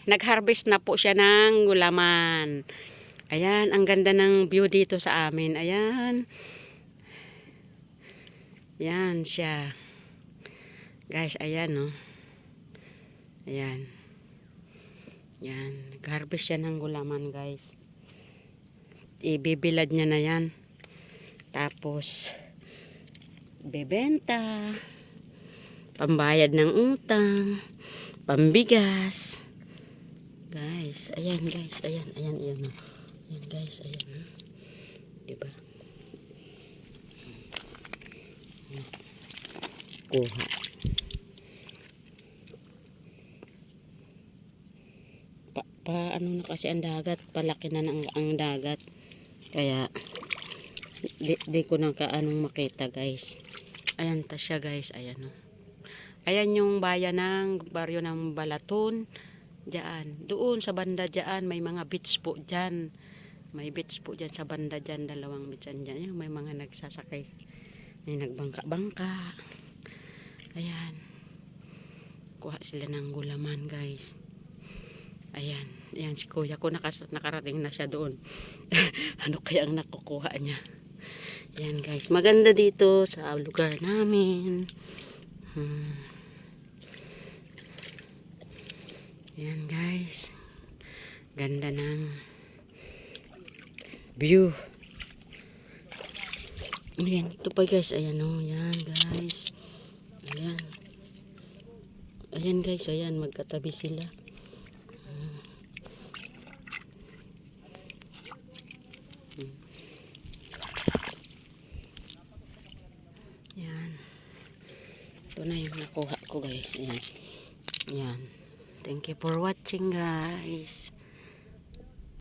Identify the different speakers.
Speaker 1: nag-harvest na po siya ng gulaman. Ayan, ang ganda ng view dito sa amin. Ayan. Yan siya. Guys, ayan oh. Ayan. Yan, nag-harvest siya ng gulaman, guys. Ibibilad niya na yan. Tapos bebenta, pambayad ng utang, pambigas. Guys, ayan guys, ayan, ayan, ayan. Ayan guys, ayan. Diba? Kuha. Ano na kasi ang dagat, palaki na ang dagat. Kaya di ko na kaanong makita, guys. Ayan ta siya, guys, ayan oh. Ayan yung bayan ng baryo ng Balaton. Diyan, doon sa banda diyan may mga beach po diyan. May beach po diyan sa banda diyan, dalawang beach diyan. May mga nagsasakay. May nagbangka-bangka. Ayan. Kuha sila ng gulaman, guys. Ayan, ayan si kuya ko nakarating na siya doon. Ano kaya ang nakukuha niya? Ayan, guys, maganda dito sa lugar namin. Ayan, guys. Ganda ng view. Ayan, ito pa, guys. Ayan oh, ayan, guys. Ayan. Ayan, guys, ayan, magkatabi sila. Ayan. Ito na yung nakuha ko, guys. Ayan. Ayan. Thank you for watching, guys.